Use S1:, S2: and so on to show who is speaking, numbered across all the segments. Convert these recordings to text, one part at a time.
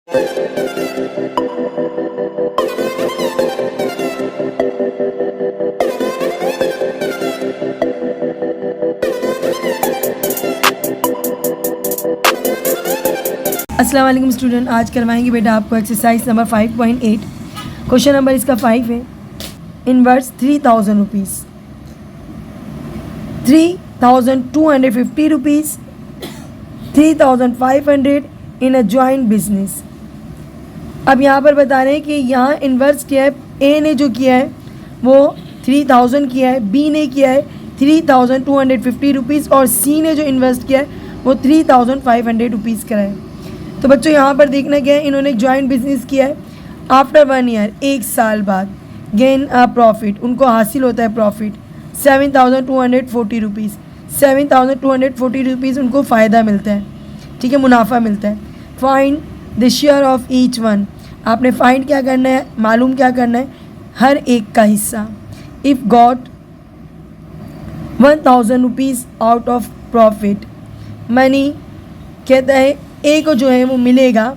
S1: अस्सलाम वालेकुम स्टूडेंट, आज करवाएंगे बेटा आपको एक्सरसाइज नंबर 5.8। क्वेश्चन नंबर इसका 5 है। Inverse 3000 rupees, 3250 rupees, 3500 in a joint business. अब यहाँ पर बता रहे हैं कि यहाँ इन्वर्स किया है, ए ने जो किया है वो 3000 किया है, बी ने किया है 3250 रुपीज़ और सी ने जो इन्वेस्ट किया है वो 3500 रुपीज़ करा है। तो बच्चों यहाँ पर देखना क्या है, इन्होंने जॉइंट बिजनेस किया है। आफ्टर 1 ईयर, 1 साल बाद, गेन प्रॉफिट, उनको हासिल होता है प्रॉफिट 7240 रुपीज़। 7240 रुपीज़ उनको फ़ायदा मिलता है, ठीक है, मुनाफा मिलता है। Find the share of each one, आपने फाइंड क्या करना है, मालूम क्या करना है, हर एक का हिस्सा। If got 1000 rupees out of profit money, कहता है ए को जो है वो मिलेगा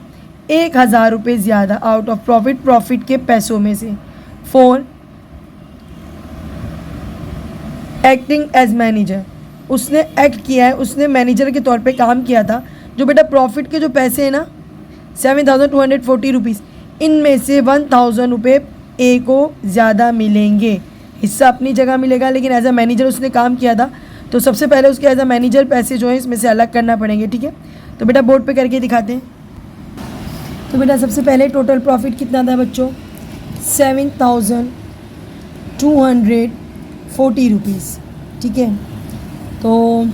S1: 1000 रुपये ज़्यादा आउट ऑफ प्रॉफिट, प्रॉफिट के पैसों में से। 4 एक्टिंग एज मैनेजर, उसने एक्ट किया है, उसने मैनेजर के तौर पे काम किया था। जो बेटा प्रॉफिट के जो पैसे हैं ना 7240 रुपीज़, इनमें से 1000 रुपये ए को ज़्यादा मिलेंगे, हिस्सा अपनी जगह मिलेगा, लेकिन एज अ मैनेजर उसने काम किया था तो सबसे पहले उसके एज अ मैनेजर पैसे जो हैं इसमें से अलग करना पड़ेंगे, ठीक है। तो बेटा बोर्ड पे करके दिखाते हैं। तो बेटा सबसे पहले टोटल प्रॉफिट कितना था बच्चों, 7240 रुपीज़, ठीक है। तो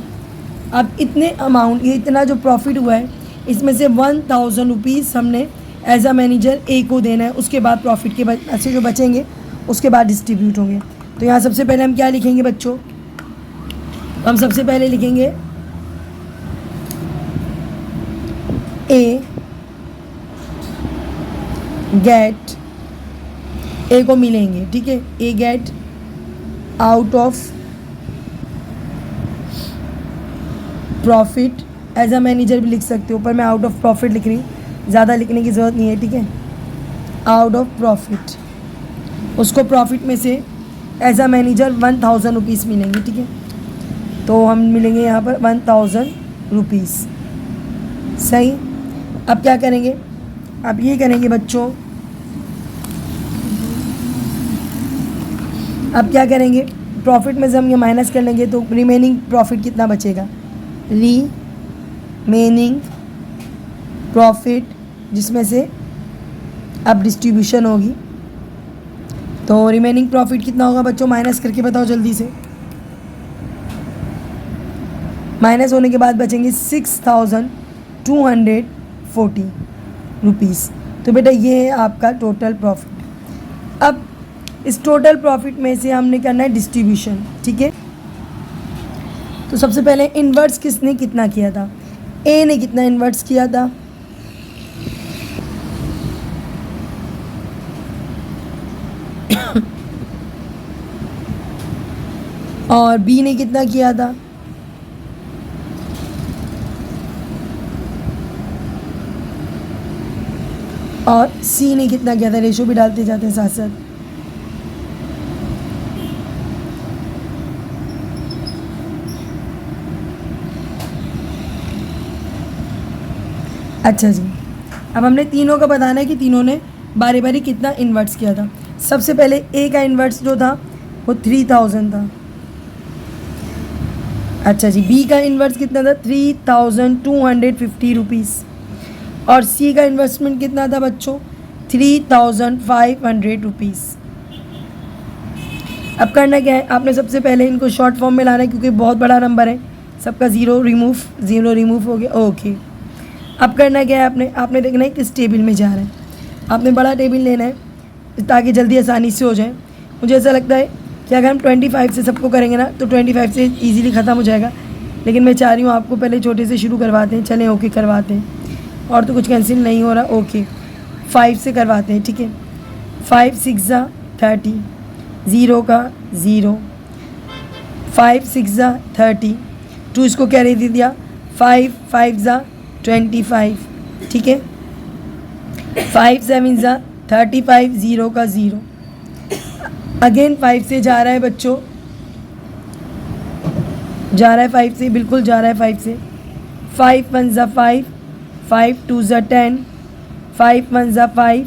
S1: अब इतने अमाउंट, ये इतना जो प्रॉफिट हुआ है इसमें से 1000 रुपीज़ हमने एज अ मैनेजर ए को देना है। उसके बाद प्रॉफिट के पैसे जो बचेंगे उसके बाद डिस्ट्रीब्यूट होंगे। तो यहाँ सबसे पहले हम क्या लिखेंगे बच्चों, हम सबसे पहले लिखेंगे ए गेट, ए को मिलेंगे, ठीक है, a get out of profit, as a manager भी लिख सकते हो, ऊपर मैं आउट ऑफ प्रॉफिट लिख रही हूँ, ज़्यादा लिखने की ज़रूरत नहीं है, ठीक है। आउट ऑफ प्रॉफिट, उसको प्रॉफिट में से एज अ मैनेजर 1000 रुपीज़ मिलेंगे, ठीक है। तो हम मिलेंगे यहाँ पर 1000 रुपीज़, सही। अब क्या करेंगे, अब ये करेंगे बच्चों, अब क्या करेंगे, प्रॉफिट में से हम ये माइनस कर लेंगे तो रिमेनिंग प्रॉफिट कितना बचेगा, रिमेनिंग प्रॉफिट, जिसमें से अब डिस्ट्रीब्यूशन होगी। तो रिमेनिंग प्रॉफिट कितना होगा बच्चों, माइनस करके बताओ जल्दी से। माइनस होने के बाद बचेंगे 6240 रुपीज़। तो बेटा ये है आपका टोटल प्रॉफिट। अब इस टोटल प्रॉफिट में से हमने करना है डिस्ट्रीब्यूशन, ठीक है। तो सबसे पहले इन्वर्स किसने कितना किया था, ए ने कितना इन्वर्स किया था, और बी ने कितना किया था, और सी ने कितना किया था। रेशो भी डालते जाते हैं साथ साथ। अच्छा जी, अब हमने तीनों का बताना है कि तीनों ने बारी बारी कितना इन्वर्ट्स किया था। सबसे पहले ए का इन्वर्ट्स जो था वो 3000 था। अच्छा जी, बी का इन्वर्ट्स कितना था, 3250 रुपीज़, और सी का इन्वेस्टमेंट कितना था बच्चों, 3500 रुपीज़। अब करना क्या है, आपने सबसे पहले इनको शॉर्ट फॉर्म में लाना है क्योंकि बहुत बड़ा नंबर है, सबका ज़ीरो रिमूव हो गया, ओके। अब करना क्या है, आपने देखना है किस टेबल में जा रहा है। आपने बड़ा टेबल लेना है ताकि जल्दी आसानी से हो जाए। मुझे ऐसा लगता है कि अगर हम 25 से सबको करेंगे ना तो 25 से ईजिली ख़त्म हो जाएगा, लेकिन मैं चाह रही हूँ आपको पहले छोटे से शुरू करवाते हैं। चलें, ओके करवाते हैं, और तो कुछ कैंसिल नहीं हो रहा, ओके 5 से करवाते हैं, ठीक है। 5 6 30, 0 का 0, 5 6 30, 2 इसको कैरी दे दिया, 5 5 25, ठीक है। 5 7 ज़ा 35, 0 का 0। अगेन 5 से जा रहा है बच्चों, जा रहा है 5 से, बिल्कुल जा रहा है 5 से। 5 1 ज़ा 5, 5 2 ज़ा 10, 5 1 ज़ा 5,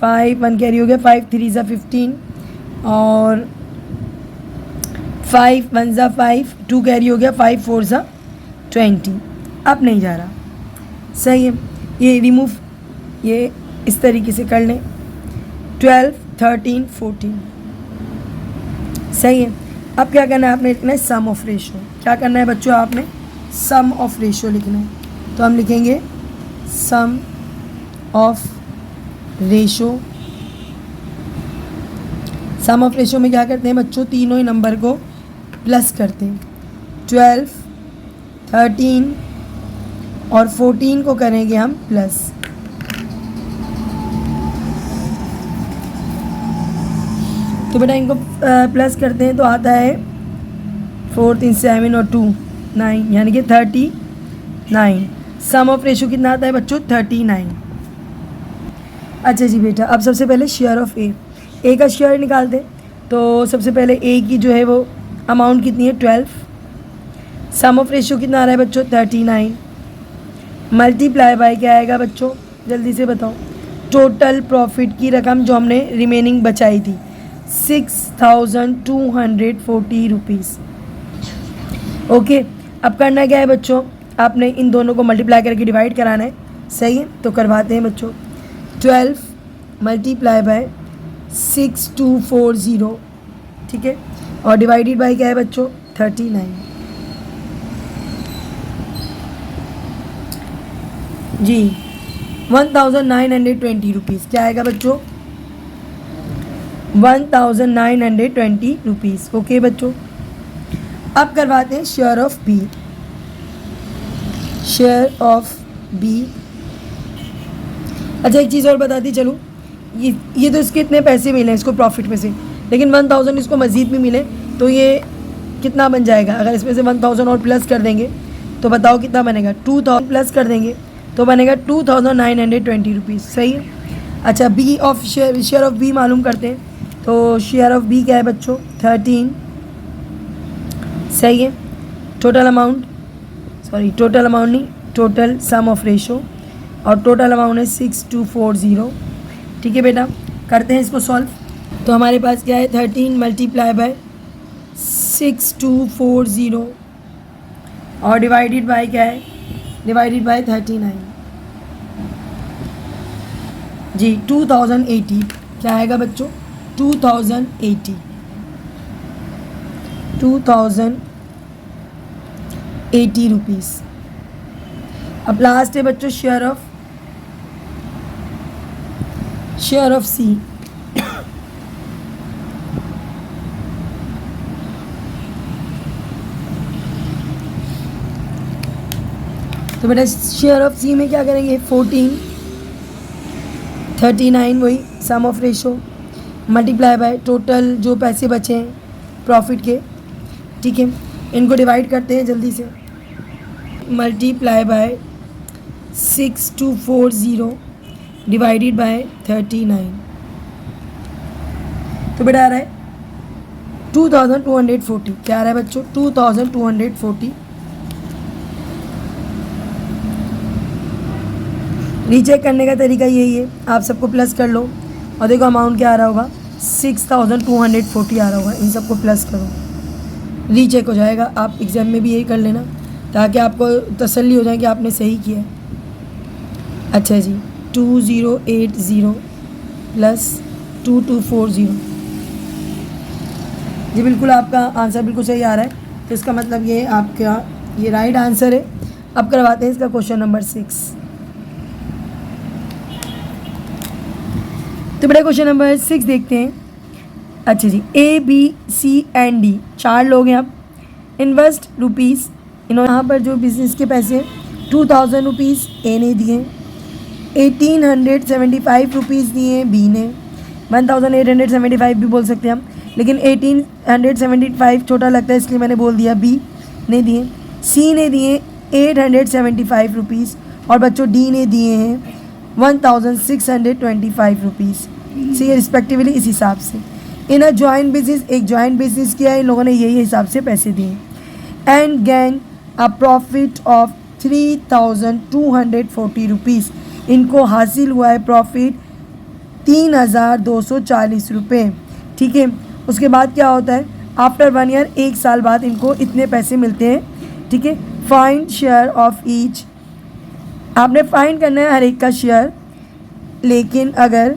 S1: 5 1 कैरी हो गया, 5 3 ज़ा 15 और 5 1 ज़ा 5, 2 कैरी हो गया, 5 4 ज़ा 20। अब नहीं जा रहा, सही है। ये रिमूव, ये इस तरीके से कर लें। 12 13 14, सही है। अब क्या करना है, आपने लिखना है सम ऑफ रेशो। क्या करना है बच्चों, आपने सम ऑफ रेशो लिखना है। तो हम लिखेंगे sum of ratio. Sum of ratio में क्या करते हैं बच्चों, तीनों ही नंबर को प्लस करते हैं। 12 13 और 14 को करेंगे हम प्लस। तो बेटा इनको प्लस करते हैं तो आता है 4 3 7 और 2 9, यानी कि 39। सम ऑफ रेशो कितना आता है बच्चों, 39। अच्छा जी बेटा, अब सबसे पहले शेयर ऑफ ए का शेयर निकालते हैं। तो सबसे पहले ए की जो है वो अमाउंट कितनी है, 12। सम ऑफ रेशो कितना आ रहा है बच्चों, 39। मल्टीप्लाई बाय क्या आएगा बच्चों, जल्दी से बताओ। टोटल प्रॉफिट की रकम जो हमने रिमेनिंग बचाई थी 6240 रुपीज़। ओके, अब करना क्या है बच्चों, आपने इन दोनों को मल्टीप्लाई करके डिवाइड कराना है, सही है। तो करवाते हैं बच्चों। 12 मल्टीप्लाई बाय 6240, ठीक है, और डिवाइडेड बाय क्या है बच्चों, 39। जी 1920 रुपीज़ क्या आएगा बच्चों, 1920 रुपीज़। ओके बच्चों, अब करवाते हैं share of B. Share of B, अच्छा एक चीज़ और बताती चलूँ, ये तो इसके इतने पैसे मिले इसको प्रॉफिट में से, लेकिन 1000 इसको मज़ीद भी मिले, तो ये कितना बन जाएगा। अगर इसमें से 1000 और प्लस कर देंगे तो बताओ कितना बनेगा, 2000 प्लस कर देंगे तो बनेगा 2920 रुपीज़, सही है। अच्छा, B of share of B मालूम करते हैं। तो शेयर ऑफ बी क्या है बच्चों, 13, सही है। Total amount, sorry total amount नहीं, टोटल सम ऑफ रेशो, और टोटल अमाउंट है 6240, ठीक है बेटा। करते हैं इसको सॉल्व। तो हमारे पास क्या है, 13 मल्टीप्लाई बाय 6240 और डिवाइडेड बाय क्या है, डिवाइडेड बाय 39 जी 2080 क्या आएगा बच्चों, 2080 रुपीज़। अब लास्ट है बच्चों शेयर ऑफ सी। तो बेटा शेयर ऑफ सी में क्या करेंगे, 14 39 वही sum of ratio multiply by total जो पैसे बचे हैं प्रॉफिट के, ठीक है। इनको डिवाइड करते हैं जल्दी से। मल्टीप्लाई बाय 6240 डिवाइडेड बाय 39, तो बेटा आ रहा है 2240। क्या आ रहा है बच्चों, 2240। रीचेक करने का तरीका यही है, आप सबको प्लस कर लो और देखो अमाउंट क्या आ रहा होगा, 6240 आ रहा होगा। इन सबको प्लस करो, रीचेक हो जाएगा। आप एग्ज़ाम में भी यही कर लेना ताकि आपको तसल्ली हो जाए कि आपने सही किया है। अच्छा जी, 2080 प्लस 2240 जी, बिल्कुल आपका आंसर बिल्कुल सही आ रहा है। तो इसका मतलब ये आपका ये राइट आंसर है। अब करवाते हैं इसका क्वेश्चन नंबर 6। तो बड़ा क्वेश्चन नंबर 6 देखते हैं। अच्छा जी, A B C and D 4 लोग हैं। अब इन्वेस्ट रुपीज़, इन्होंने यहाँ पर जो बिज़नेस के पैसे 2000 रुपीज़ ए ने दिए, 1875 रुपीज़ दिए B ने, 1875 भी बोल सकते हैं हम, लेकिन 1875 छोटा लगता है इसलिए मैंने बोल दिया B ने दिए। C ने दिए 875 रुपीज़ और बच्चों D ने दिए हैं 1625 रुपीज़। सी रिस्पेक्टिवली इस हिसाब से। इन अ जॉइंट बिजनेस, एक जॉइंट बिजनेस किया है इन लोगों ने, यही हिसाब से पैसे दिए। And gain a profit of 3240 rupees. इनको हासिल हुआ है प्रॉफिट 3240 रुपये। ठीक है, उसके बाद क्या होता है, आफ्टर 1 ईयर, 1 साल बाद इनको इतने पैसे मिलते हैं। ठीक है, फाइंड शेयर ऑफ ईच, आपने फाइंड करना है हर एक का शेयर। लेकिन अगर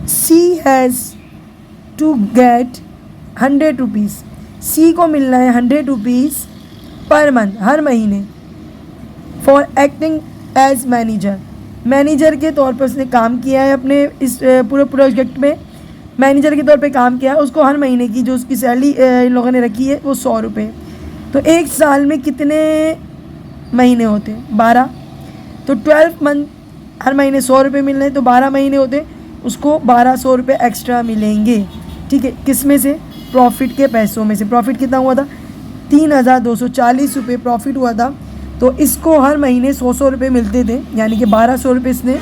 S1: C has to get 100 rupees, C को मिलना है 100 रुपीज़ पर मंथ, हर महीने, for acting as manager, manager के तौर पर उसने काम किया है अपने इस पूरे प्रोजेक्ट में, मैनेजर के तौर पे काम किया है। उसको हर महीने की जो उसकी सैलरी इन लोगों ने रखी है वो 100 रुपये। तो 1 साल में कितने महीने होते हैं? 12। तो 12 मंथ, हर महीने 100 रुपये मिल रहे हैं, तो 12 महीने होते, उसको 1200 रुपये एक्स्ट्रा मिलेंगे। ठीक है, किस में से? प्रॉफिट के पैसों में से। प्रॉफिट कितना हुआ था? 3240 रुपये प्रॉफिट हुआ था। तो इसको हर महीने 100 रुपये मिलते थे, यानी कि 1200 रुपये इसने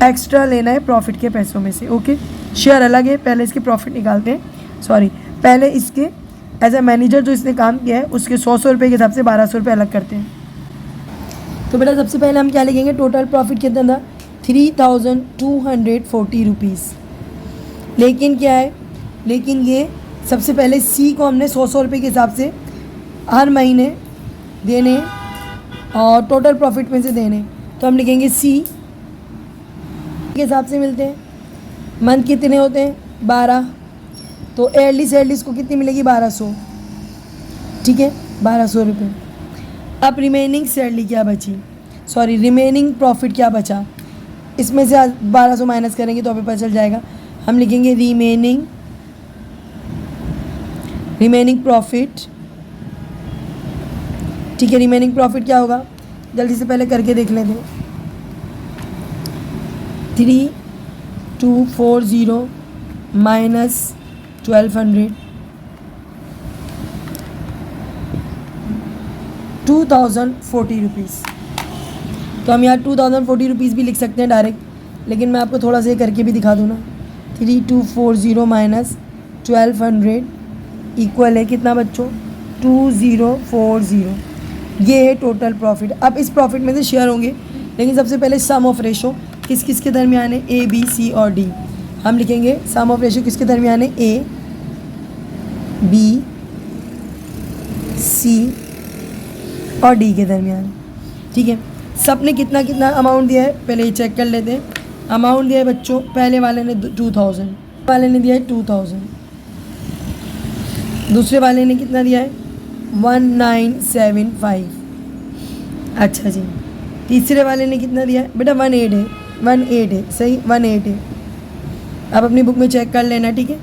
S1: एक्स्ट्रा लेना है प्रॉफिट के पैसों में से। ओके, शेयर अलग है, पहले इसके प्रॉफिट निकालते हैं, सॉरी, पहले इसके एज ए मैनेजर जो इसने काम किया है उसके 100 रुपये के हिसाब से 1200 रुपये अलग करते हैं। तो बेटा सबसे पहले हम क्या लिखेंगे? टोटल प्रॉफिट कितना था? 3240 रुपीज़। लेकिन क्या है, लेकिन ये सबसे पहले सी को हमने 100 रुपये के हिसाब से हर महीने देने और टोटल प्रॉफिट में से देने। तो हम लिखेंगे सी के हिसाब से मिलते हैं। मंथ कितने होते हैं? 12। तो एयरली सैलरी इसको कितनी मिलेगी? 1200। ठीक है, 1200 रुपये। अब रिमेनिंग सैलरी क्या बची, सॉरी रिमेनिंग प्रॉफिट क्या बचा, इसमें से 1200 माइनस करेंगे तो अभी पता चल जाएगा। हम लिखेंगे रिमेनिंग प्रॉफिट। ठीक है, रिमेनिंग प्रॉफिट क्या होगा? जल्दी से पहले करके देख लेते हैं। 3240 माइनस 1200, 2040 रुपीज़। तो हम यहाँ 2040 रुपीज़ भी लिख सकते हैं डायरेक्ट, लेकिन मैं आपको थोड़ा सा ये करके भी दिखा दूँ ना। 3240 माइनस 1200 इक्वल है कितना बच्चों? 2040। ये है टोटल प्रॉफिट। अब इस प्रॉफिट में से शेयर होंगे, लेकिन सबसे पहले सम ऑफ रेशो किस किस के दरमियान है? ए, बी, सी और डी। हम लिखेंगे सम ऑफ रेशो किसके दरमियान है? ए, बी, सी और डी के दरमियान। ठीक है, सब ने कितना कितना अमाउंट दिया है पहले ये चेक कर लेते हैं। अमाउंट दिया है बच्चों, पहले वाले ने 2000, वाले ने दिया है 2000, दूसरे वाले ने कितना दिया है? 1975। अच्छा जी, तीसरे वाले ने कितना दिया है? बेटा 18 है, 18 है, सही 18 है। आप अपनी बुक में चेक कर लेना, ठीक है।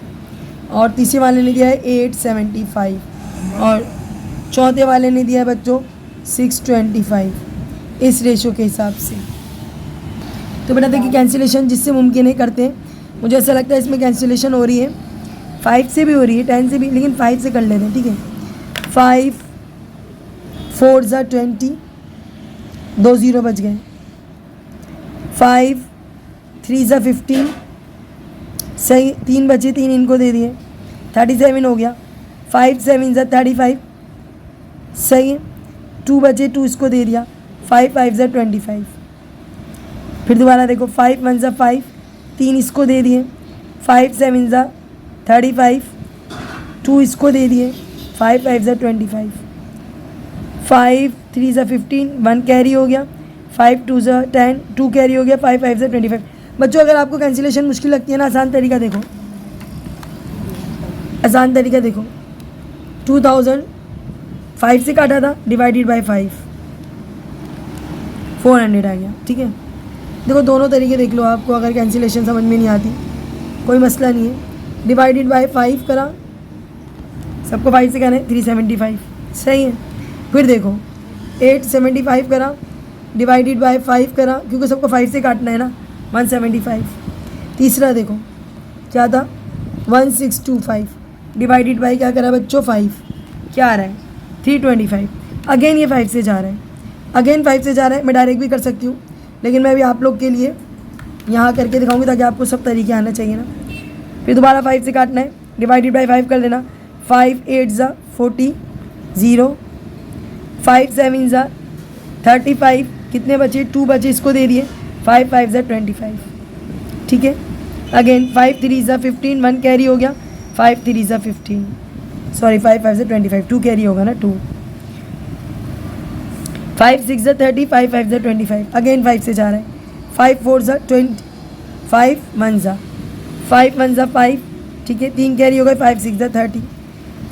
S1: और तीसरे वाले ने दिया है 875 और चौथे वाले ने दिया है बच्चों 625, इस रेशो के हिसाब से। तो बेटा देखिए कैंसिलेशन जिससे मुमकिन है करते हैं। मुझे ऐसा लगता है इसमें कैंसिलेशन हो रही है, 5 से भी हो रही है, 10 से भी, लेकिन 5 से कर लेते हैं, ठीक है। 5 4 ज़ा 20, 2 0 बच गए। 5 3 ज़ा 15, सही, 3 बचे, 3 इनको दे दिए, 37 हो गया। 5 7 ज़ा 35, सही है। 2 बचे, 2 इसको दे दिया। 5 5 ज़ा 25। फिर दोबारा देखो, 5 1 ज़ा 5, 3 इसको दे दिए। 5 7 ज़ा 35, 2 इसको दे दिए। 5 5 ज़ा 25। 5 3 ज़ा 15, 1 कैरी हो गया। 5 2 ज़ा 10, 2 कैरी हो गया। 5 5 ज़ा 25। बच्चों अगर आपको कैंसिलेशन मुश्किल लगती है ना, आसान तरीका देखो, आसान तरीका देखो। 2000 5 से काटा था, डिवाइडेड बाय 5, 400 आ गया, ठीक है। देखो दोनों तरीके देख लो, आपको अगर कैंसिलेशन समझ में नहीं आती कोई मसला नहीं है। डिवाइडेड बाय 5 करा, सबको 5 से कहना है 375, सही है। फिर देखो 875 करा, डिवाइडेड बाय 5 करा, क्योंकि सबको 5 से काटना है ना, 175। तीसरा देखो क्या था, 1625, डिवाइडेड बाय क्या करा बच्चों 5, क्या आ रहा है 325। अगेन ये 5 से जा रहा है, अगेन 5 से जा रहा है, मैं डायरेक्ट भी कर सकती हूँ। लेकिन मैं भी आप लोग के लिए यहाँ करके दिखाऊंगी ताकि आपको सब तरीके आना चाहिए ना। फिर दोबारा 5 से काटना है, डिवाइडेड बाई 5 कर लेना। 5 8 ज़ा 40, 0, 5 7 ज़ा 35, कितने बचे 2 बचे, इसको दे दिए। 5 5 ज़ा 25, ठीक है। अगेन 5 3 ज़ा 15, 1 कैरी हो गया। 5 3 ज़ा 15, सॉरी 5 5 ज़ा 25, 2 कैरी होगा ना 2। 5 6 ज़ा 30, 5 5 ज़ा 25, अगेन 5 से जा रहा है। 5 4 ज़ा 20, 5 1 ज़ा 5 1 ज़ा 5, ठीक है। 3 कैरी हो गए। 5 6 ज़ा 30,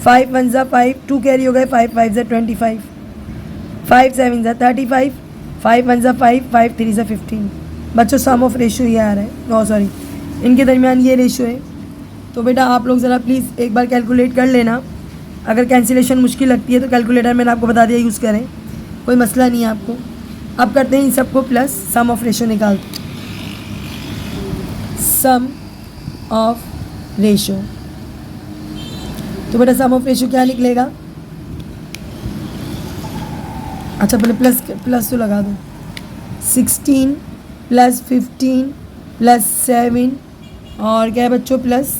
S1: 5 1 ज़ा 5, 2 कैरी हो गए। 5 5 ज़ा 25, 5 7 ज़ा 35, 5 1 ज़ा 5, 5 3 ज़ा 15। बच्चों सम ऑफ रेशियो ये आ रहा है, नो सॉरी इनके दरमियान ये रेशियो है। तो बेटा आप लोग ज़रा प्लीज़ एक बार कैलकुलेट कर लेना। अगर कैंसिलेशन मुश्किल लगती है तो कैलकुलेटर मैंने आपको बता दिया यूज़ करें, कोई मसला नहीं है आपको। अब करते हैं इन सबको प्लस, सम ऑफ रेशियो निकालते हैं। सम ऑफ रेशियो, तो बेटा सम ऑफ रेशियो क्या निकलेगा? अच्छा पहले प्लस तो लगा दो। 16 + 15 + 7 और क्या है बच्चों प्लस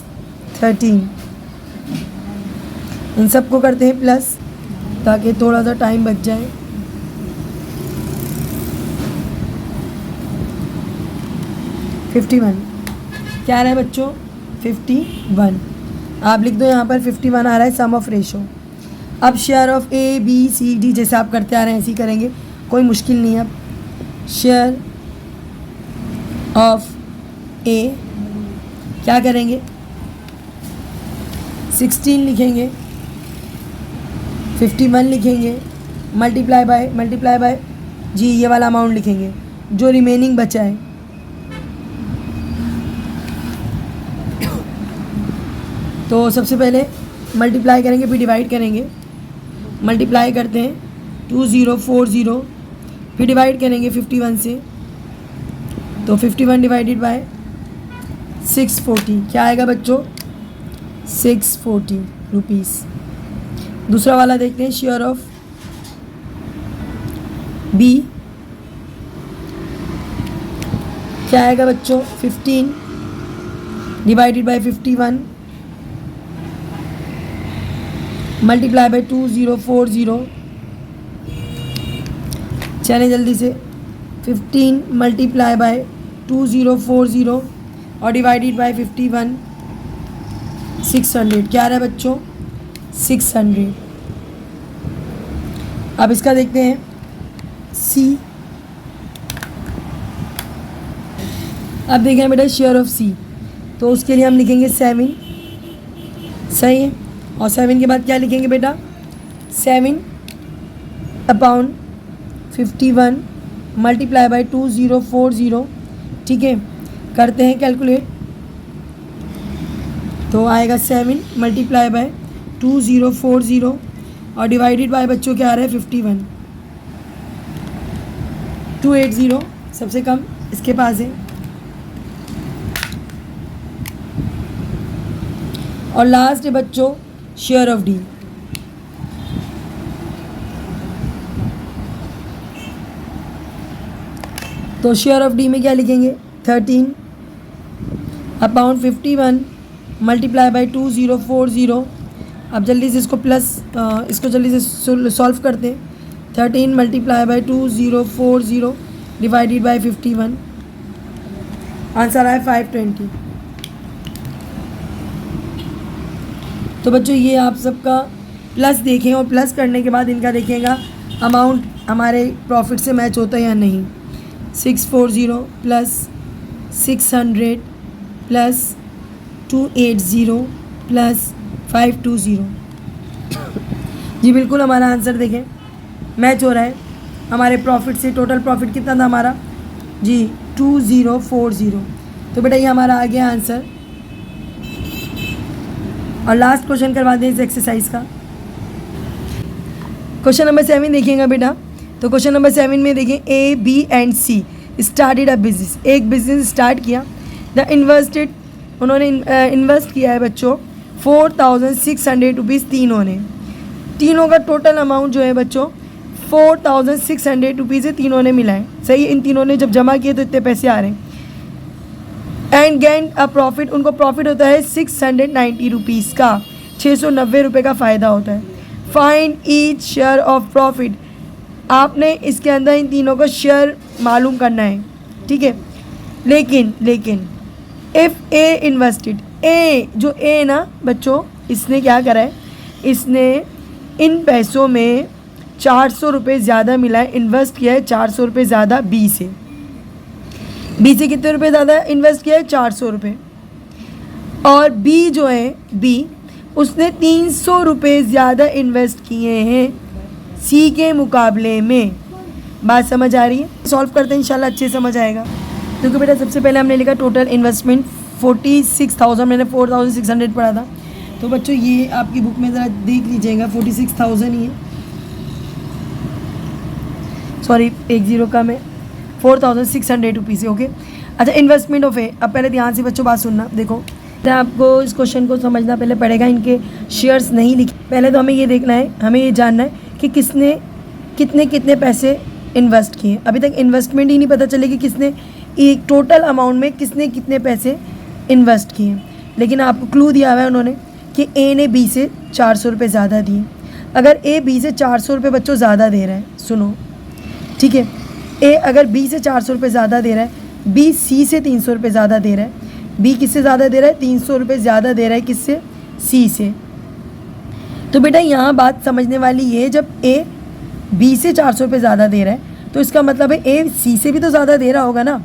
S1: 13। इन सबको करते हैं प्लस ताकि थोड़ा सा टाइम बच जाए। $51 क्या आ रहा है बच्चों? 51। आप लिख दो यहाँ पर 51 आ रहा है सम ऑफ रेशो। अब share of A B C D जैसे आप करते आ रहे हैं ऐसे ही करेंगे, कोई मुश्किल नहीं है। अब शेयर ऑफ ए क्या करेंगे? 16 लिखेंगे, 51 लिखेंगे, मल्टीप्लाई बाय जी ये वाला अमाउंट लिखेंगे जो रिमेनिंग बचा है। तो सबसे पहले मल्टीप्लाई करेंगे फिर डिवाइड करेंगे। मल्टीप्लाई करते हैं 2040, फिर डिवाइड करेंगे 51 से, तो 51 डिवाइडेड बाय 640 क्या आएगा बच्चों? 640 रुपीज़। दूसरा वाला देखते हैं शेयर ऑफ बी क्या आएगा बच्चों? 15 डिवाइडेड बाय 51 मल्टीप्लाई बाय 2040। चलें जल्दी से, 15 मल्टीप्लाई बाय 2040 और डिवाइडेड बाय 51 600 क्या आ रहा है बच्चों? 600। अब इसका देखते हैं सी। अब देखें बेटा शेयर ऑफ सी, तो उसके लिए हम लिखेंगे 7, सही है। और 7 के बाद क्या लिखेंगे बेटा? 7 अपॉन 51 मल्टीप्लाई बाय 2040, ठीक है। करते हैं कैलकुलेट, तो आएगा 7 मल्टीप्लाई बाय 2040 और डिवाइडेड बाय बच्चों क्या आ रहा है? 51। 280 सबसे कम इसके पास है। और लास्ट है बच्चों शेयर ऑफ डी। तो शेयर ऑफ डी में क्या लिखेंगे? 13 अपॉन 51 मल्टीप्लाई बाय 2040। अब जल्दी से इसको इसको जल्दी से सॉल्व करते हैं। 13 multiply by 2040 divided by 51, answer आया 520। तो बच्चों ये आप सबका प्लस देखें और प्लस करने के बाद इनका देखेगा अमाउंट हमारे प्रॉफिट से मैच होता है या नहीं। 640 प्लस 600 प्लस 280 प्लस 520। जी बिल्कुल हमारा आंसर देखें मैच हो रहा है हमारे प्रॉफिट से। टोटल प्रॉफिट कितना था हमारा? जी 2040। तो बेटा ये हमारा आ गया आंसर। और लास्ट क्वेश्चन करवा दें इस एक्सरसाइज का। क्वेश्चन नंबर 7 देखिएगा बेटा। तो क्वेश्चन नंबर 7 में देखें A B and C started a business. एक बिजनेस स्टार्ट किया। द इन्वेस्टेड, उन्होंने इन्वेस्ट किया है बच्चों 4600 रुपीज़ तीनों ने। तीनों का टोटल अमाउंट जो है बच्चों 4600 रुपीज़ तीनों ने मिलाए, सही। इन तीनों ने जब जमा किए तो इतने पैसे आ रहे हैं। एंड गेन अ प्रॉफिट, उनको प्रॉफिट होता है 690 रुपीज़ का, 690 रुपये का फ़ायदा होता है। Find each share of profit, आपने इसके अंदर इन तीनों को शेयर मालूम करना है, ठीक है। लेकिन इफ़ ए इन्वेस्टेड, ए जो ए ना बच्चों, इसने क्या करा है, इसने इन पैसों में 400 रुपये ज़्यादा मिला है, इन्वेस्ट किया है 400 रुपये ज़्यादा बी से। बी से कितने रुपए ज़्यादा इन्वेस्ट किया है? 400 रुपये। और बी जो है, बी उसने 300 रुपये ज़्यादा इन्वेस्ट किए हैं सी के मुकाबले में। बात समझ आ रही है? सॉल्व करते हैं, इंशाल्लाह अच्छे समझ आएगा। क्योंकि बेटा सबसे पहले हमने लिखा टोटल इन्वेस्टमेंट 46,000, मैंने 4,600 पढ़ा था। तो बच्चों ये आपकी बुक में ज़रा देख लीजिएगा, 46,000 ही है, सॉरी 10 कम है, 4,600 रुपीज़, ओके। अच्छा, इन्वेस्टमेंट ऑफ ए, अब पहले ध्यान से बच्चों बात सुनना। देखो आपको इस क्वेश्चन को समझना पहले पड़ेगा, इनके शेयर्स नहीं लिखे। पहले तो हमें ये देखना है, हमें ये जानना है कि किसने कितने पैसे इन्वेस्ट किए। अभी तक इन्वेस्टमेंट ही नहीं पता चले कि किसने एक टोटल अमाउंट में किसने कितने पैसे इन्वेस्ट किए। लेकिन आपको क्लू दिया हुआ है उन्होंने कि ए ने बी से 400 रुपये ज़्यादा दिए। अगर ए बी से 400 रुपये बच्चों ज़्यादा दे रहा है, सुनो ठीक है, ए अगर बी से 400 रुपये ज़्यादा दे रहा है, बी सी से 300 रुपये ज़्यादा दे रहा है। बी किससे ज़्यादा दे रहा है? 300 रुपये ज़्यादा दे रहा है, किससे? सी से। तो बेटा यहाँ बात समझने वाली ये, जब ए बी से 400 रुपये ज़्यादा दे रहा है तो इसका मतलब है ए सी से भी तो ज़्यादा दे रहा होगा ना।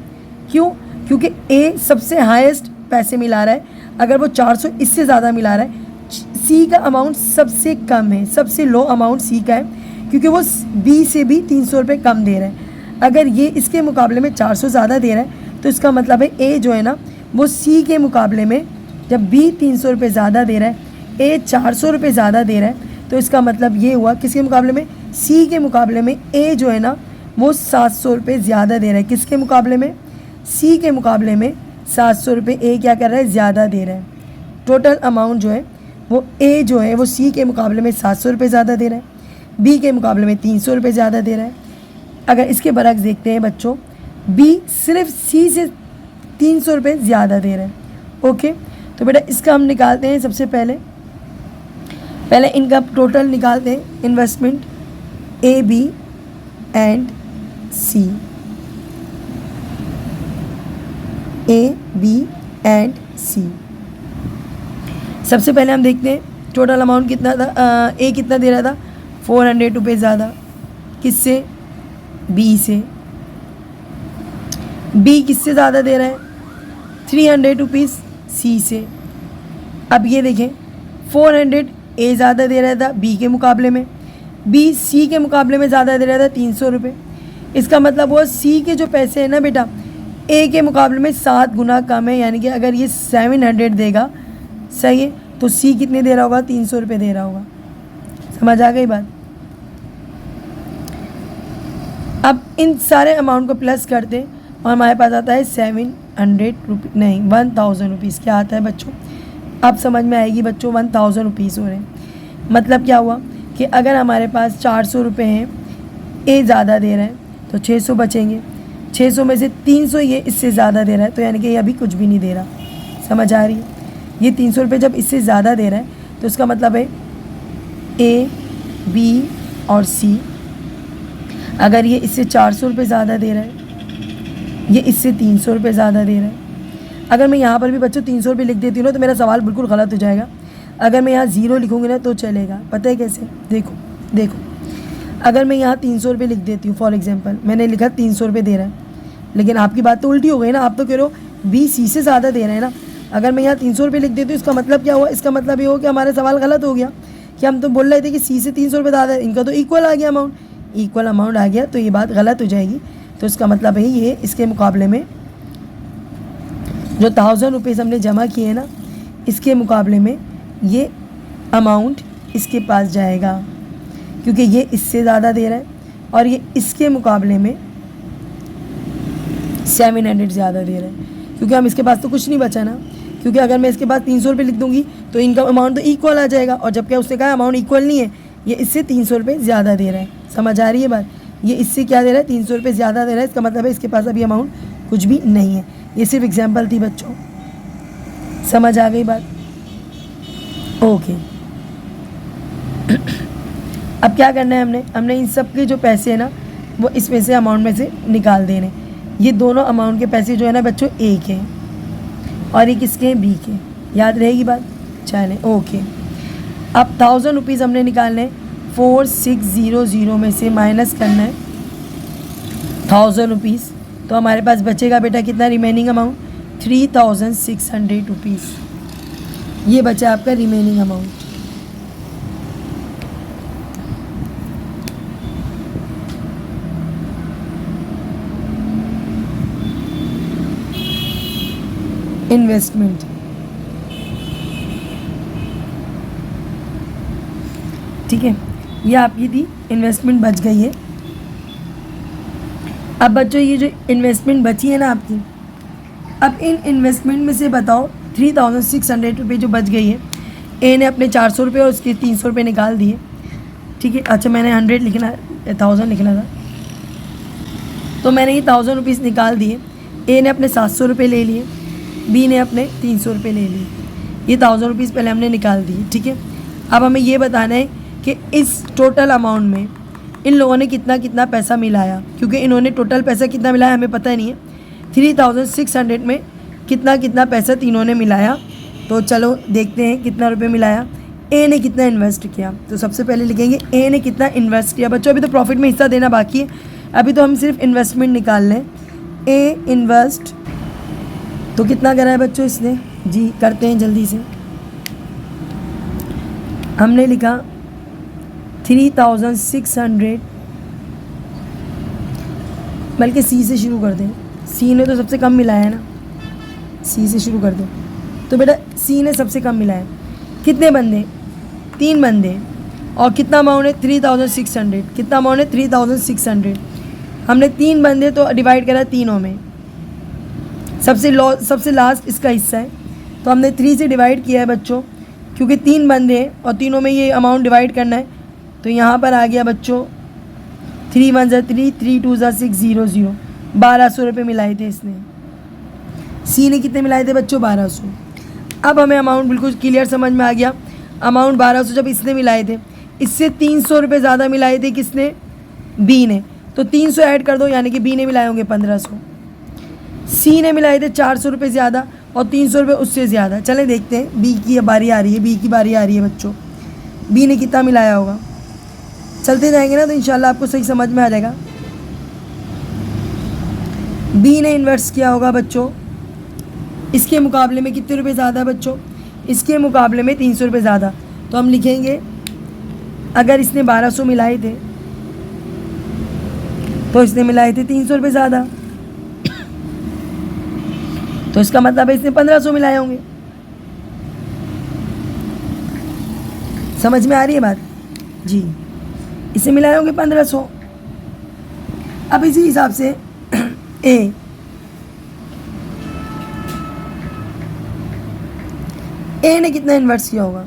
S1: क्यों? क्योंकि ए सबसे हाईएस्ट पैसे मिला रहा है। अगर वो 400 इससे ज़्यादा मिला रहा है, सी का अमाउंट सबसे कम है, सबसे लो अमाउंट सी का है, क्योंकि वो बी से भी 300 रुपये कम दे रहा है। अगर ये इसके मुकाबले में 400 ज़्यादा दे रहा है तो इसका मतलब है ए जो है ना वो सी के मुकाबले में, जब बी 300 रुपये ज़्यादा दे रहा है, ए 400 रुपये ज़्यादा दे रहा है, तो इसका मतलब ये हुआ किसके मुकाबले में? सी के मुकाबले में ए जो है ना वो 700 रुपये ज़्यादा दे रहा है। किसके मुकाबले में? सी के मुकाबले में 700 रुपये ए क्या कर रहा है? ज़्यादा दे रहा है। टोटल अमाउंट जो है वो ए जो है वो सी के मुकाबले में 700 रुपये ज़्यादा दे रहा है, बी के मुकाबले में 300 रुपये ज़्यादा दे रहा है। अगर इसके बरक्स देखते हैं बच्चों, बी सिर्फ सी से 300 रुपये ज़्यादा दे रहा है, ओके। तो बेटा इसका हम निकालते हैं। सबसे पहले इनका टोटल निकालते हैं, investment A B and C, A B and C. सबसे पहले हम देखते हैं टोटल अमाउंट कितना था। ए कितना दे रहा था? 400 रुपये ज़्यादा, किससे? बी से। बी किससे ज़्यादा दे रहा है? 300 रुपीज़ सी से। अब ये देखें, 400 ए ज़्यादा दे रहा था बी के मुकाबले में, बी सी के मुकाबले में ज़्यादा दे रहा था 300 रुपये। इसका मतलब वो सी के जो पैसे हैं ना बेटा, ए के मुकाबले में 7 गुना कम है। यानी कि अगर ये 700 देगा, सही है, तो सी कितने दे रहा होगा? 300 रुपये दे रहा होगा। समझ आ गई बात? अब इन सारे अमाउंट को प्लस करते हैं और हमारे पास आता है 700 रुपीज़, नहीं 1000 रुपीज़। क्या आता है बच्चों? अब समझ में आएगी बच्चों, 1000 रुपीज़ हो रहे हैं। मतलब क्या हुआ कि अगर हमारे पास 400 रुपये हैं, ए ज़्यादा दे रहा है तो 600 बचेंगे। 600 में से 300 ये इससे ज़्यादा दे रहा है, तो यानी कि ये अभी कुछ भी नहीं दे रहा। समझ आ रही है? ये 300 रुपये जब इससे ज़्यादा दे रहा है तो इसका मतलब है ए बी और सी, अगर ये इससे 400 रुपये ज़्यादा दे रहा है, ये इससे 300 रुपये ज़्यादा दे रहा है। अगर मैं यहाँ पर भी बच्चों 300 रुपये लिख देती हूँ ना तो मेरा सवाल बिल्कुल गलत हो जाएगा। अगर मैं यहाँ 0 लिखूँगी ना तो चलेगा। पता है कैसे? देखो अगर मैं यहाँ 300 रुपये लिख देती हूँ, फॉर एग्जांपल मैंने लिखा 300 रुपये दे रहा है, लेकिन आपकी बात तो उल्टी हो गई ना। आप तो कह रहे हो बी सी से ज़्यादा दे रहे हैं ना। अगर मैं यहाँ 300 रुपये लिख देती हूँ, इसका मतलब क्या हुआ? इसका मतलब ये हो कि हमारा सवाल गलत हो गया कि हम तो बोल रहे थे कि सी से 300 रुपये ज़्यादा है, इनका तो इक्वल आ गया अमाउंट, इक्वल अमाउंट आ गया, तो ये बात गलत हो जाएगी। तो इसका मतलब है ये इसके मुकाबले में जो 1000 रुपीज़ हमने जमा किए हैं ना, इसके मुकाबले में ये अमाउंट इसके पास जाएगा, क्योंकि ये इससे ज़्यादा दे रहा है और ये इसके मुकाबले में 700 ज़्यादा दे रहा है। क्योंकि हम इसके पास तो कुछ नहीं बचा ना, क्योंकि अगर मैं इसके पास 300 रुपये लिख दूँगी तो इनका अमाउंट तो इक्वल आ जाएगा, और जबकि उसने कहा अमाउंट इक्वल नहीं है, ये इससे 300 रुपये ज़्यादा दे रहा है। समझ आ रही है बात? ये इससे क्या दे रहा है, 300 रुपये ज़्यादा दे रहा है, इसका मतलब है इसके पास अभी अमाउंट कुछ भी नहीं है। ये सिर्फ एग्जाम्पल थी बच्चों, समझ आ गई बात? ओके। अब क्या करना है, हमने इन सब के जो पैसे हैं ना वो इसमें से अमाउंट में से निकाल देने। ये दोनों अमाउंट के पैसे जो है ना बच्चों ए के और ये किसके हैं, बी के। याद रहेगी बात? चलें ओके। अब 1000 रुपीज़ हमने निकालने 4600 में से माइनस करना है 1000 रुपीज़, तो हमारे पास बचेगा बेटा कितना, रिमेनिंग अमाउंट 3600 रुपीज़। ये बचा आपका रिमेनिंग अमाउंट। इन्वेस्टमेंट, ठीक है, ये आपकी थी इन्वेस्टमेंट, बच गई है। अब बच्चों ये जो इन्वेस्टमेंट बची है ना आपकी, अब इन इन्वेस्टमेंट में से बताओ 3600 रुपये जो बच गई है, ए ने अपने 400 रुपये और उसके 300 रुपये निकाल दिए, ठीक है। अच्छा मैंने 100 लिखना, 1000 लिखना था, तो मैंने ये 1000 रुपीज़ निकाल दिए। ए ने अपने 700 रुपये ले लिए, बी ने अपने 300 रुपये ले लिए। ये 1000 रुपीज़ पहले हमने निकाल दिए, ठीक है। अब हमें ये बताना है कि इस टोटल अमाउंट में इन लोगों ने कितना कितना पैसा मिलाया, क्योंकि इन्होंने टोटल पैसा कितना मिलाया हमें पता नहीं है। 3600 में कितना कितना पैसा तीनों ने मिलाया, तो चलो देखते हैं कितना रुपए मिलाया। ए ने कितना इन्वेस्ट किया, तो सबसे पहले लिखेंगे ए ने कितना इन्वेस्ट किया। बच्चों अभी तो प्रॉफिट में हिस्सा देना बाकी है, अभी तो हम सिर्फ इन्वेस्टमेंट निकाल लें। ए इन्वेस्ट तो कितना करा है बच्चों इसने, जी करते हैं जल्दी से। हमने लिखा 3600, बल्कि सी से शुरू कर दें, सी ने तो सबसे कम मिलाया है ना, सी से शुरू कर दें। तो बेटा सी ने सबसे कम मिलाया, कितने बंदे, 3 बंदे, और कितना अमाउंट है 3600, कितना अमाउंट है 3600। हमने 3 बंदे तो डिवाइड करा तीनों में, सबसे लास्ट इसका हिस्सा है, तो हमने 3 से डिवाइड किया है बच्चों, क्योंकि 3 बंदे हैं और तीनों में ये अमाउंट डिवाइड करना है। तो यहाँ पर आ गया बच्चों 3 1 3, 3 2 6, 0 0, 1200 रुपये मिलाए थे इसने। सी ने कितने मिलाए थे बच्चों, 1200। अब हमें अमाउंट बिल्कुल क्लियर समझ में आ गया। अमाउंट 1200 जब इसने मिलाए थे, इससे 300 रुपये ज़्यादा मिलाए थे किसने, बी ने, तो 300 ऐड कर दो, यानी कि बी ने मिलाए होंगे 1500। सी ने मिलाए थे 400 रुपये ज़्यादा और 300 रुपये उससे ज़्यादा। चलें देखते हैं, बी की बारी आ रही है, बी की बारी आ रही है बच्चों। बी ने कितना मिलाया होगा, चलते जाएंगे ना तो इंशाल्लाह आपको सही समझ में आ जाएगा। बी ने इन्वेस्ट किया होगा बच्चों, इसके मुकाबले में कितने रुपए ज़्यादा बच्चों, इसके मुकाबले में 300 रुपये ज़्यादा। तो हम लिखेंगे अगर इसने 1200 मिलाए थे तो इसने मिलाए थे 300 रुपये ज़्यादा, तो इसका मतलब है इसने 1500 मिलाए होंगे। समझ में आ रही है बात जी, इसे मिलाए होंगे 1500। अब इसी हिसाब से ए ने कितना इन्वेस्ट किया होगा,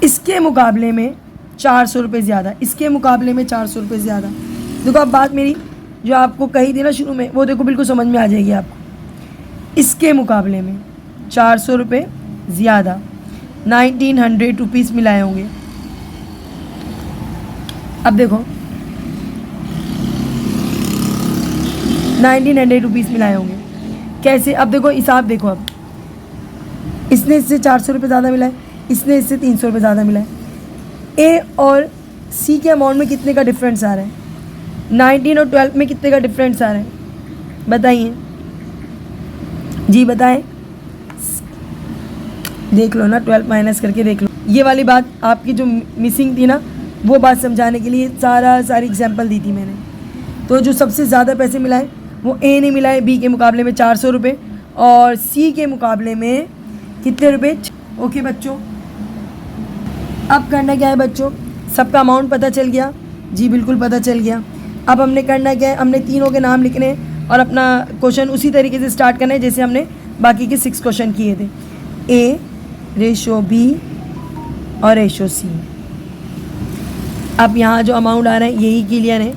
S1: इसके मुकाबले में 400 रुपये ज़्यादा, इसके मुकाबले में 400 रुपये ज़्यादा। देखो अब बात मेरी जो आपको कही थी ना शुरू में, वो देखो बिल्कुल समझ में आ जाएगी आपको। इसके मुकाबले में 400 रुपये ज़्यादा, 1900 रुपीज़ मिलाए होंगे। अब देखो 1900 रुपीज़ मिलाए होंगे कैसे, अब देखो हिसाब देखो। अब इसने इससे 400 रुपये ज़्यादा मिलाए, इसने इससे 300 रुपये ज़्यादा मिलाए। ए और सी के अमाउंट में कितने का डिफरेंस आ रहा है, 19 और 12 में कितने का डिफरेंस आ रहा है, बताइए जी, बताएं। देख लो ना, 12 माइनस करके देख लो। ये वाली बात आपकी जो मिसिंग थी ना, वो बात समझाने के लिए सारी एग्जांपल दी थी मैंने। तो जो सबसे ज़्यादा पैसे मिलाए वो ए ने मिलाए बी के मुकाबले में 400 रुपये और सी के मुकाबले में कितने रुपए। ओके बच्चों, अब करना क्या है बच्चों, सबका अमाउंट पता चल गया जी, बिल्कुल पता चल गया। अब हमने करना क्या है, हमने तीनों के नाम लिखने हैं और अपना क्वेश्चन उसी तरीके से स्टार्ट करना है जैसे हमने बाकी के 6 क्वेश्चन किए थे। ए रेशो बी और रेशो सी। अब यहाँ जो अमाउंट आ रहा है यही क्लियर है।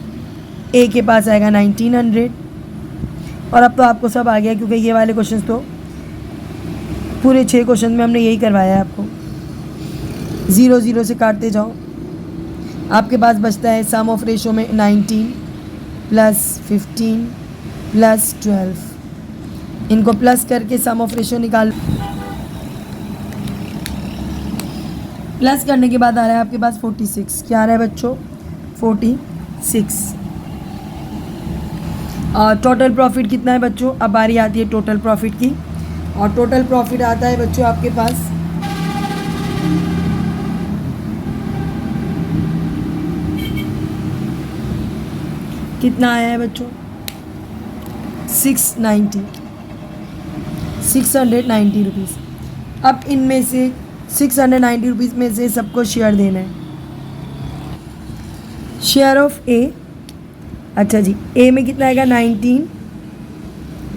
S1: ए के पास आएगा 1900। और अब तो आपको सब आ गया, क्योंकि ये वाले क्वेश्चन तो पूरे 6 क्वेश्चन में हमने यही करवाया है आपको। 0 0 से काटते जाओ। आपके पास बचता है सम ऑफ रेशो में 19 प्लस 15 प्लस 12। इनको प्लस करके सम ऑफ रेशो निकाल। प्लस करने के बाद आ रहा है आपके पास 46। क्या आ रहा है बच्चों? 46। और टोटल प्रॉफिट कितना है बच्चों? अब बारी आती है टोटल प्रॉफिट की। और टोटल प्रॉफिट आता है बच्चों आपके पास कितना आया है बच्चों? 690 रुपीज़। अब इनमें से 690 रुपीज़ में से सबको शेयर देना है। शेयर ऑफ ए, अच्छा जी, ए में कितना आएगा? 19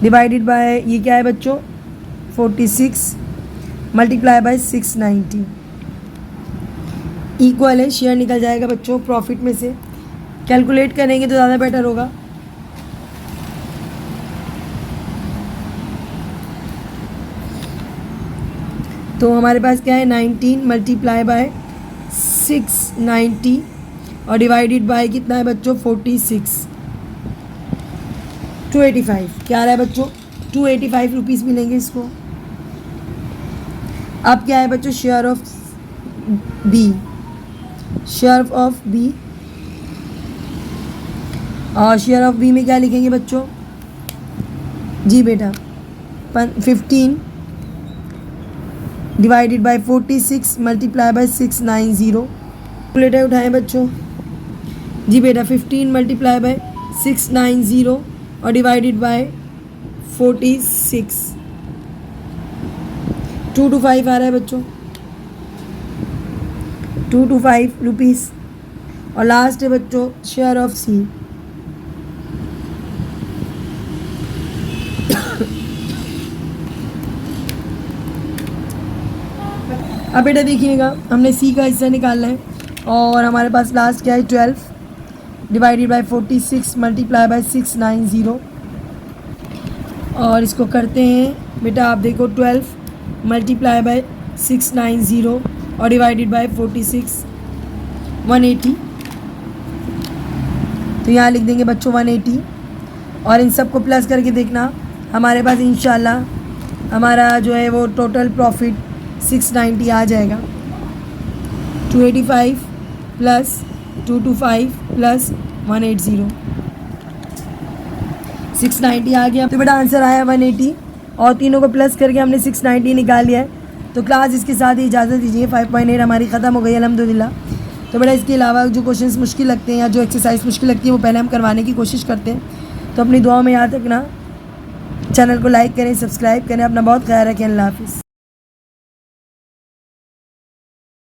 S1: डिवाइडेड बाय ये क्या है बच्चों? 46 मल्टीप्लाई बाय 690 इक्वल है। शेयर निकल जाएगा बच्चों प्रॉफिट में से। कैलकुलेट करेंगे तो ज़्यादा बेटर होगा। तो हमारे पास क्या है? 19 मल्टीप्लाई बाय 690 और डिवाइडेड बाय कितना है बच्चों? 46। 285। क्या आ रहा है बच्चों? 285 रुपीज़ मिलेंगे इसको। अब क्या है बच्चों? Share of B. Share of B, और शेयर ऑफ बी में क्या लिखेंगे बच्चों? जी बेटा 15 divided by 46 multiply by 690। Calculator उठाएं बच्चों। जी बेटा 15 मल्टीप्लाई बाय 690 और डिवाइडेड बाय 46। 225 आ रहा है बच्चों। 225 रुपीज़। और लास्ट है बच्चों शेयर ऑफ सी। अब बेटा देखिएगा, हमने सी का हिस्सा निकालना है और हमारे पास लास्ट क्या है? 12 डिवाइडेड बाय 46 मल्टीप्लाई बाय 690। और इसको करते हैं बेटा, आप देखो 12 मल्टीप्लाई बाय 690 और डिवाइडेड बाय 46 180। तो यहाँ लिख देंगे बच्चों 180। और इन सब को प्लस करके देखना, हमारे पास इंशाल्लाह हमारा जो है वो टोटल प्रॉफिट 690 आ जाएगा। 285 प्लस 225 प्लस 180 690 आ गया। तो बेटा आंसर आया 180 और तीनों को प्लस करके हमने 690 निकाल लिया है। तो क्लास इसके साथ ही इजाज़त दीजिए। 5.8 हमारी ख़त्म हो गई अल्हम्दुलिल्लाह। तो बेटा इसके अलावा जो क्वेश्चंस मुश्किल लगते हैं या जो एक्सरसाइज मुश्किल लगती है वो पहले हम करवाने की कोशिश करते हैं। तो अपनी दुआ में याद रखना। चैनल को लाइक करें, सब्सक्राइब करें। अपना बहुत ख्याल रखें। अल्लाह हाफ़िज़।